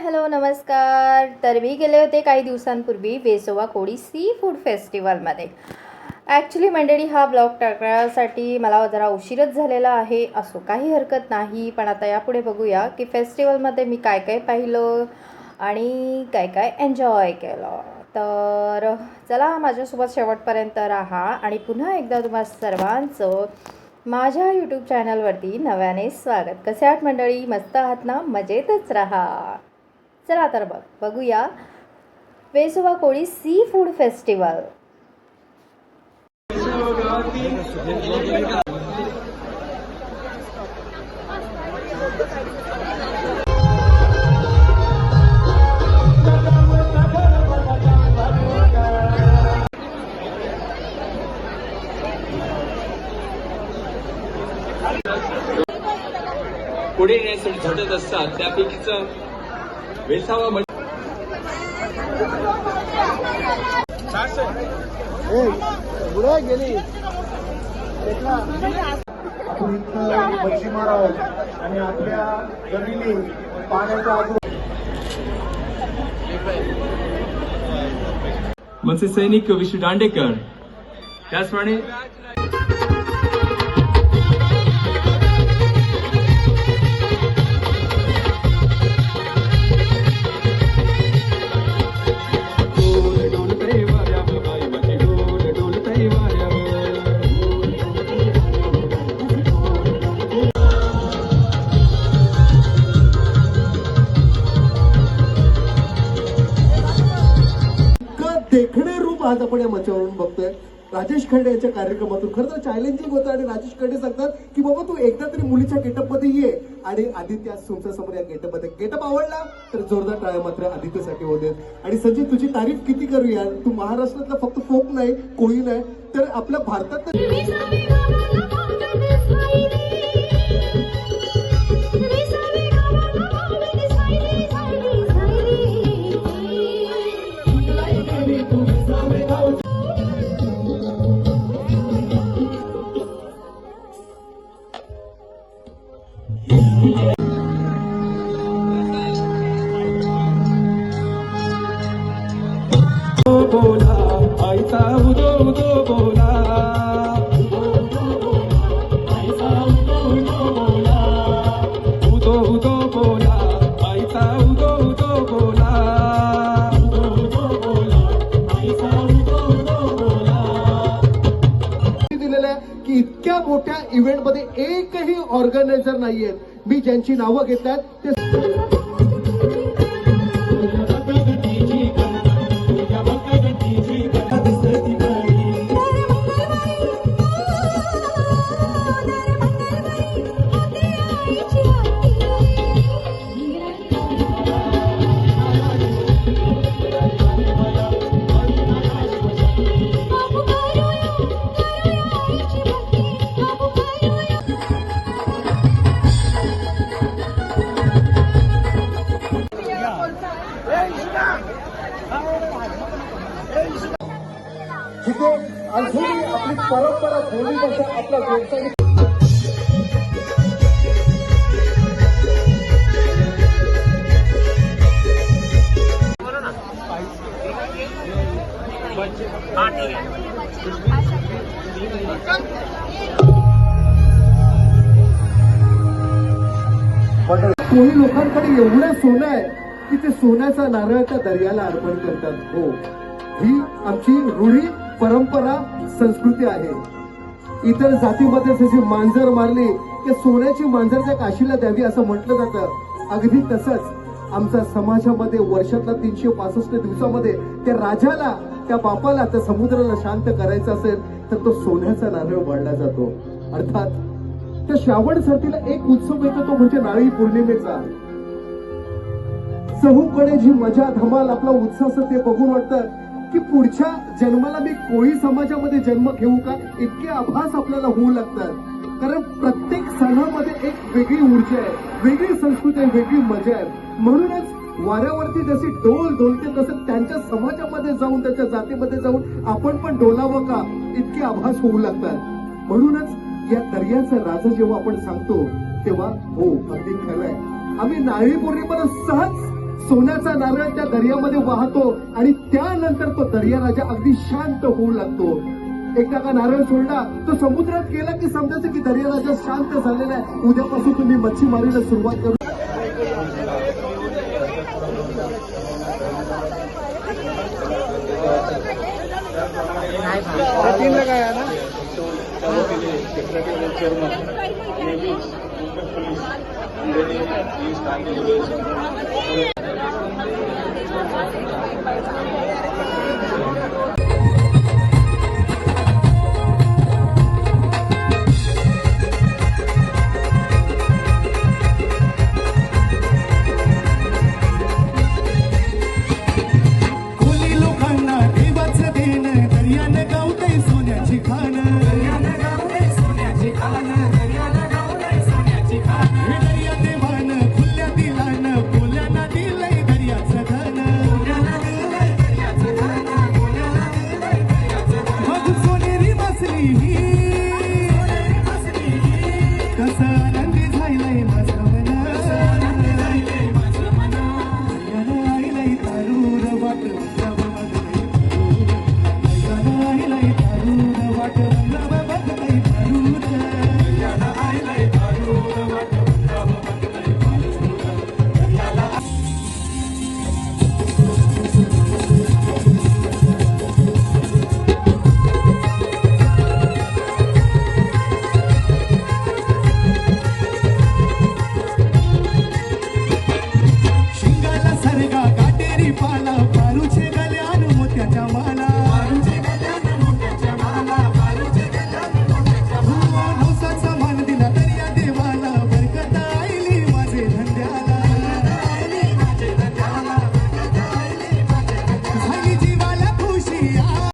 Hello नमस्कार. तर मी गेले होते काही दिवसांपूर्वी वेसोवा कोळी सी फूड फेस्टिवलमध्ये. ॲक्च्युली मंडळी हा ब्लॉग टाकण्यासाठी मला जरा उशीरच झालेला आहे. असो काही हरकत नाही, पण आता यापुढे बघूया की फेस्टिवलमध्ये मी काय काय पाहिलं आणि काय काय एन्जॉय केलं. तर चला माझ्यासोबत शेवटपर्यंत राहा आणि पुन्हा एकदा तुम्हा सर्वांचं माझ्या यूट्यूब चॅनलवरती नव्याने स्वागत. कसे आहात मंडळी? मस्त आहात ना? मजेतच राहा. चला तर बघूया वेसोवा कोळी सी फूड फेस्टिवल. पुढे येण्यासाठी झटत असतात त्यापैकीच वेसावा गेली मच्छी माराव आणि आपल्या जमिनी पाण्याच्या मनसे सैनिक विष्णू दांडेकर त्याचप्रमाणे देखणे रूप आज आपण या मंचावरून बघतोय. राजेश खंडे यांच्या कार्यक्रमातून खरं तर चॅलेंजिंग होतं आणि राजेश खंडे सांगतात की बाबा तू एकदा तरी मुलीच्या गेटअप मध्ये ये आणि आदित्य आज तुमच्या समोर या गेटअप मध्ये. गेटअप आवडला तर जोरदार टाळ्या मात्र आदित्यसाठी होते. आणि संजय तुझी तारीफ किती करूया, तू महाराष्ट्रातला फक्त फोक नाही, कोळी नाही तर आपल्या भारतात बोला आईचा उदो उदो बोला उदो उदो बोला आईचा उदो उदो बोला दिलेलं आहे की इतक्या मोठ्या इव्हेंट मध्ये एकही ऑर्गनायझर नाहीये मी ज्यांची नावं घेतात ते जिथे अजूनही आपली परंपरा बोली भाषा आपला व्यवसाय कोणी लोकांकडे एवढं सोनं आहे की ते सोन्याचा नारळ त्या दर्याला अर्पण करतात. हो, ही आमची रूढी परंपरा संस्कृती आहे. इतर जातीमध्ये जशी मांजर मारली की सोन्याची मांजर त्या काशीला द्यावी असं म्हटलं जातं, अगदी तसंच आमच्या समाजामध्ये वर्षातल्या 365 दिवसामध्ये त्या राजाला, त्या बापाला, त्या समुद्राला शांत करायचं असेल तर तो सोन्याचा नारळ वाढला जातो. अर्थात त्या श्रावण सरतीला एक उत्सव येतो तो म्हणजे नारळी पौर्णिमेचा. चहूकडे जी मजा धमाल आपला उत्साह ते बघून वाटतं की पुढच्या जन्माला मी कोळी समाजामध्ये जन्म घेऊ का, इतके आभास आपल्याला होऊ लागतात. कारण प्रत्येक सणामध्ये एक वेगळी ऊर्जा आहे, वेगळी संस्कृती आहे, वेगळी मजा आहे. म्हणूनच वाऱ्यावरती जशी डोल डोलते तसं त्यांच्या समाजामध्ये जाऊन, त्यांच्या जातीमध्ये जाऊन आपण पण डोलावं का, इतके आभास होऊ लागतात. म्हणूनच या दर्याचा राजा जेव्हा आपण सांगतो तेव्हा हो अगदी खरं आहे. आम्ही नारळी पौर्णिमेला सहज सोन्याचा नारळ त्या दर्यामध्ये वाहतो आणि त्यानंतर तो दर्या राजा अगदी शांत होऊ लागतो. एकदा का नारळ सोडला तो समुद्रात गेला की समजायचं की दर्या राजा शांत झालेला आहे. उद्यापासून तुम्ही मच्छीमारीला सुरुवात करू. चेअरमन